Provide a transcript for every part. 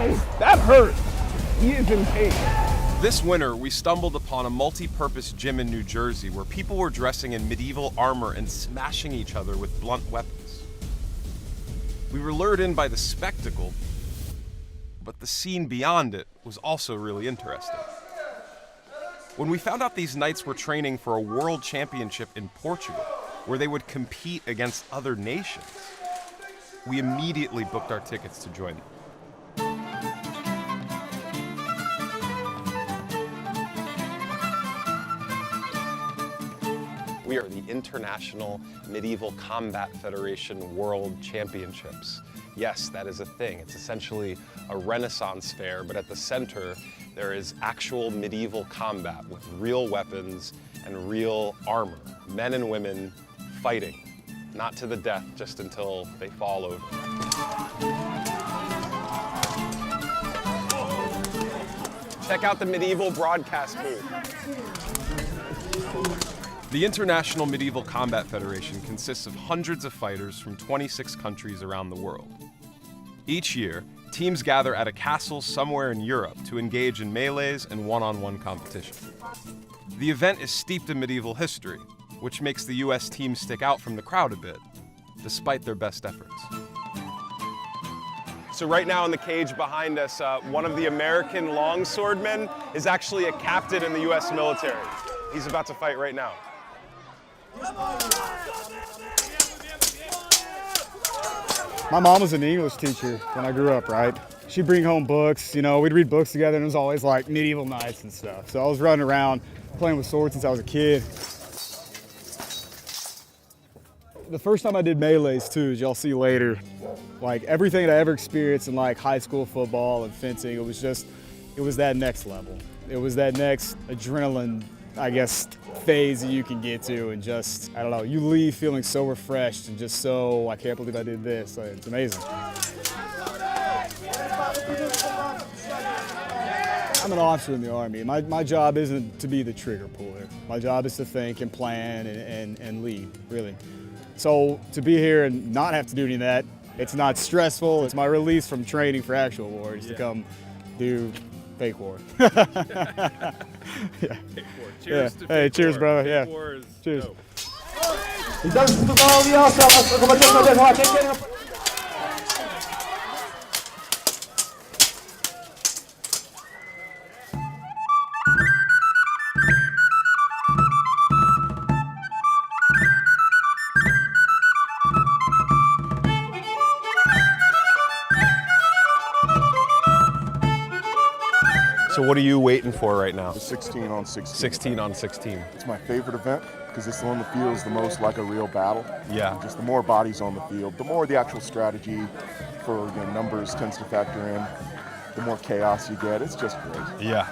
Ow! That hurt! He is in pain. This winter, we stumbled upon a multi-purpose gym in New Jersey where people were dressing in medieval armor and smashing each other with blunt weapons. We were lured in by the spectacle, but the scene beyond it was also really interesting. When we found out these knights were training for a world championship in Portugal, where they would compete against other nations, we immediately booked our tickets to join them. We are the International Medieval Combat Federation World Championships. Yes, that is a thing. It's essentially a Renaissance fair, but at the center, there is actual medieval combat with real weapons and real armor. Men and women fighting, not to the death, just until they fall over. Check out the medieval broadcast booth. The International Medieval Combat Federation consists of hundreds of fighters from 26 countries around the world. Each year, teams gather at a castle somewhere in Europe to engage in melees and one-on-one competition. The event is steeped in medieval history, which makes the US team stick out from the crowd a bit, despite their best efforts. So right now in the cage behind us, one of the American longswordmen is actually a captain in the US military. He's about to fight right now. My mom was an English teacher when I grew up, right? She'd bring home books, we'd read books together, and it was always like medieval knights and stuff. So I was running around playing with swords since I was a kid. The first time I did melees too, as y'all see later, like everything that I ever experienced in like high school football and fencing, it was that next level. It was that next adrenaline, I guess, phase that you can get to, and just, I don't know, you leave feeling so refreshed and just so, I can't believe I did this. It's amazing. I'm an officer in the Army. My job isn't to be the trigger puller. My job is to think and plan and lead, really. So to be here and not have to do any of that, it's not stressful. It's my release from training for actual war, to come do fake war. Yeah. Fake war. Cheers to Hey, fake cheers, war. brother. Fake Yeah. war is Cheers. dope. So what are you waiting for right now? The 16 on 16. 16 on 16. It's my favorite event because it's the one that feels the most like a real battle. Yeah. Just the more bodies on the field, the more the actual strategy for numbers tends to factor in, the more chaos you get. It's just great. Yeah.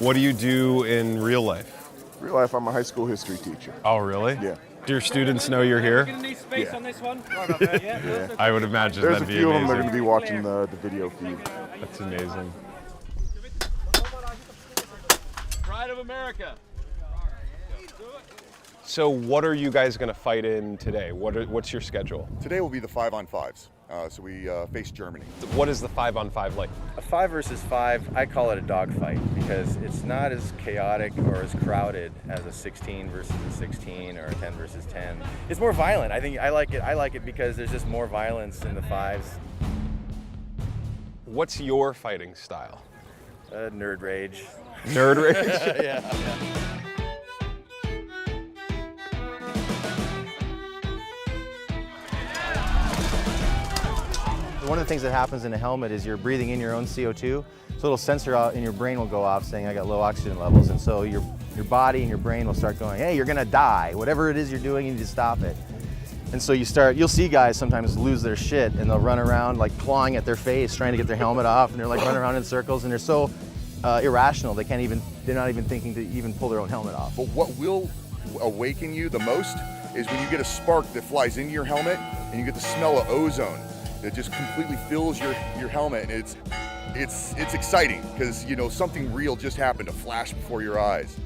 What do you do in real life? Real life, I'm a high school history teacher. Oh, really? Yeah. Do your students know you're here? Space Yeah. on this one. Right about that, yeah. I would imagine There's a that'd be few of them that are amazing. going to be watching the video feed. That's amazing. Pride of America. So what are you guys going to fight in today? What's your schedule? Today will be the 5-on-5s. So we face Germany. What is the 5-on-5 like? A 5 versus 5, I call it a dogfight because it's not as chaotic or as crowded as a 16 versus a 16 or a 10 versus 10. It's more violent. I think I like it because there's just more violence in the 5s. What's your fighting style? Nerd rage. Nerd rage? Yeah. One of the things that happens in a helmet is you're breathing in your own CO2. So a little sensor out in your brain will go off saying, I got low oxygen levels. And so your body and your brain will start going, hey, you're gonna die. Whatever it is you're doing, you need to stop it. And so you'll see guys sometimes lose their shit and they'll run around like clawing at their face, trying to get their helmet off, and they're like running around in circles, and they're so irrational, they're not even thinking to even pull their own helmet off. But what will awaken you the most is when you get a spark that flies into your helmet and you get the smell of ozone that just completely fills your helmet, and it's exciting because something real just happened, a flash before your eyes.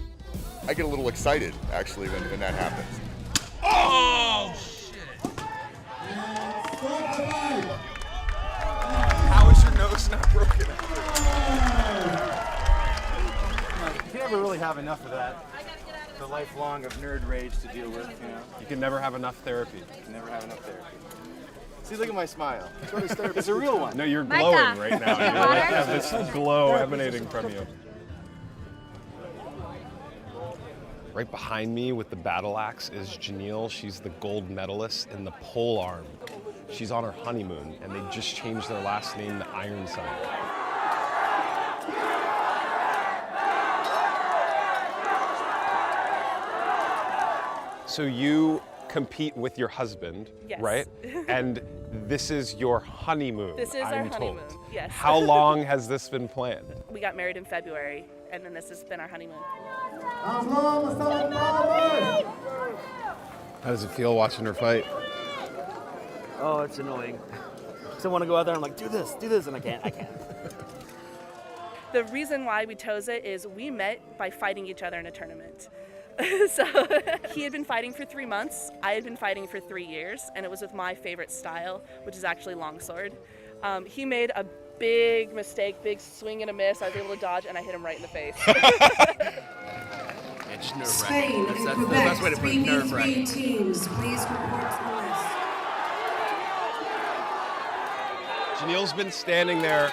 I get a little excited actually when that happens. Oh, shit. How is your nose not broken? You can never really have enough of that. The lifelong of nerd rage to deal with, you know. You can never have enough therapy. You can never have enough therapy. See, look at my smile. It's a real one. No, you're glowing right now. You have this glow emanating from you. Right behind me with the battle axe is Janelle. She's the gold medalist in the pole arm. She's on her honeymoon, and they just changed their last name to Ironside. So you compete with your husband, Yes. right? And this is your honeymoon. This is our honeymoon, yes. How long has this been planned? We got married in February, and then this has been our honeymoon. How does it feel watching her fight? Oh, it's annoying. So I want to go out there and I'm like, do this, and I can't. The reason why we chose it is we met by fighting each other in a tournament. So he had been fighting for 3 months, I had been fighting for 3 years, and it was with my favorite style, which is actually longsword. He made a big mistake, big swing and a miss. I was able to dodge, and I hit him right in the face. It's nerve-wracking. That's the best way to put it, nerve-wracking. Teams, please report to the list. Janelle's been standing there.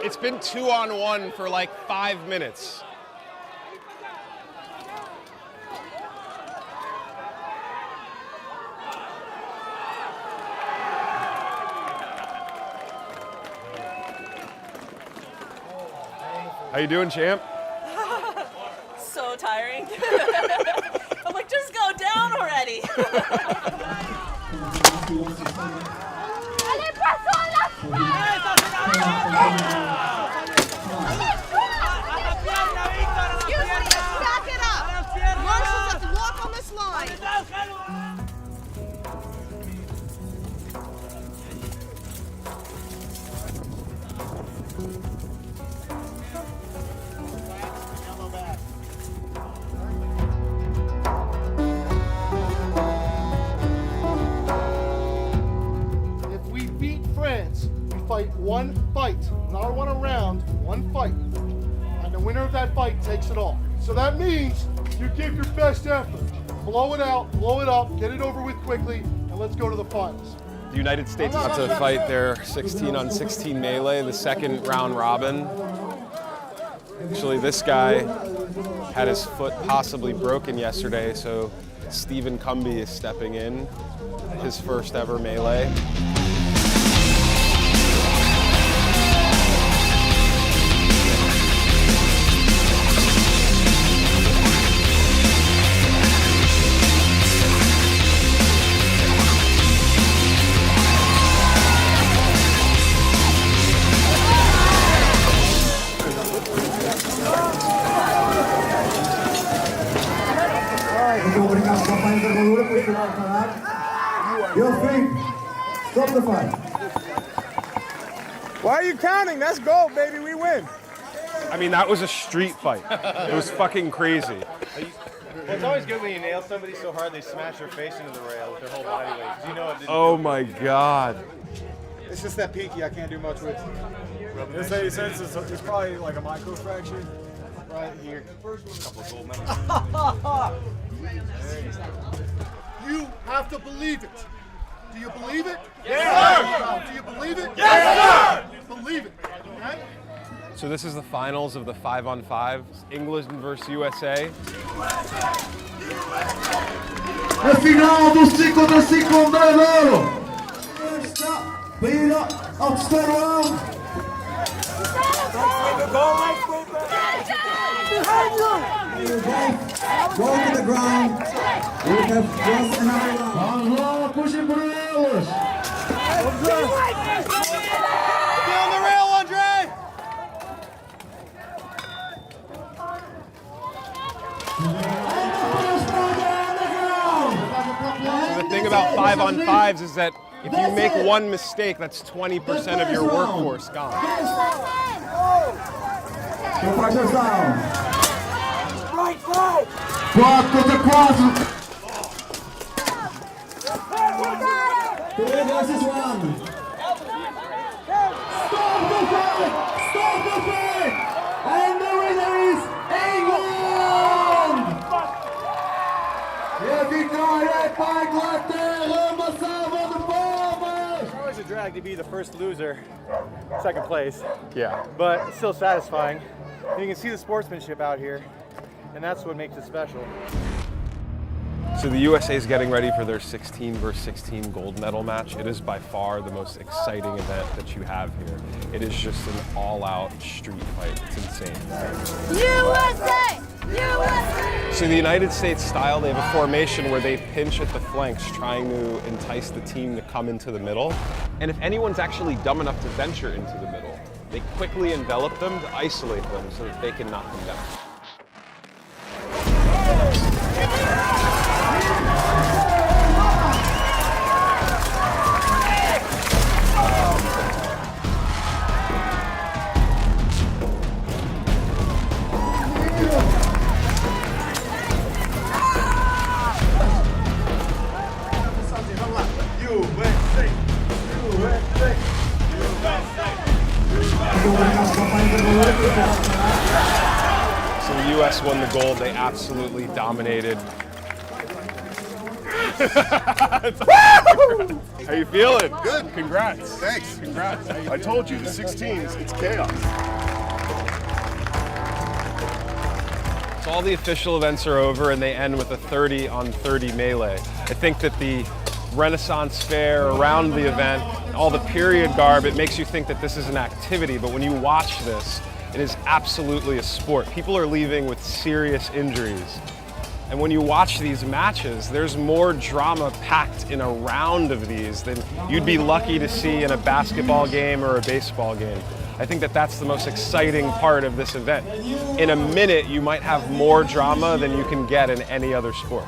It's been 2-on-1 for like 5 minutes. How you doing, champ? So tiring. I'm like, just go down already. Walk on this line. If we beat France, we fight one fight, not one round, one fight. And the winner of that fight takes it all. So that means you give your best effort. Blow it out, blow it up, get it over with quickly, and let's go to the finals. The United States is about to fight their 16-on-16 melee, the second round robin. Actually, this guy had his foot possibly broken yesterday, so Stephen Cumby is stepping in, his first ever melee. Stop the fight. Why are you counting? That's gold, baby. We win. I mean, that was a street fight. It was fucking crazy. Well, it's always good when you nail somebody so hard they smash their face into the rail with their whole body weight. 'Cause you know it didn't Oh my God. It's just that pinky. I can't do much with. It's probably like a microfracture right here. You have to believe it. Do you believe it? Yes, Do you believe it? Yes, sir! Believe it. Okay? So this is the finals of the 5-on-5, England versus USA. É final do 5-5 brasileiro. Vira ao terceiro round. Go to the ground. We have just another round. Vamos lá, puxem por elas. Get on the rail, Andre! So the thing about 5-on-5s is that if you make one mistake, that's 20% of your workforce gone. Right side. 4 contra 4. 3 versus 1. Stop the fight! Stop the fight! And the winner is England! La victoire est par Angleterre, Massava de Palmer! It's always a drag to be the first loser, second place. Yeah. But it's still satisfying. And you can see the sportsmanship out here, and that's what makes it special. So the USA is getting ready for their 16 versus 16 gold medal match. It is by far the most exciting event that you have here. It is just an all-out street fight. It's insane. USA! USA! So the United States style, they have a formation where they pinch at the flanks, trying to entice the team to come into the middle. And if anyone's actually dumb enough to venture into the middle, they quickly envelop them to isolate them so that they can knock them down. So the US won the gold. They absolutely dominated. How you feeling? Good. Congrats. Thanks. Congrats. I told you, the 16s, it's chaos. So all the official events are over and they end with a 30-on-30 melee. I think that the Renaissance fair around the event, all the period garb, it makes you think that this is an activity, but when you watch this, it is absolutely a sport. People are leaving with serious injuries. And when you watch these matches, there's more drama packed in a round of these than you'd be lucky to see in a basketball game or a baseball game. I think that that's the most exciting part of this event. In a minute, you might have more drama than you can get in any other sport.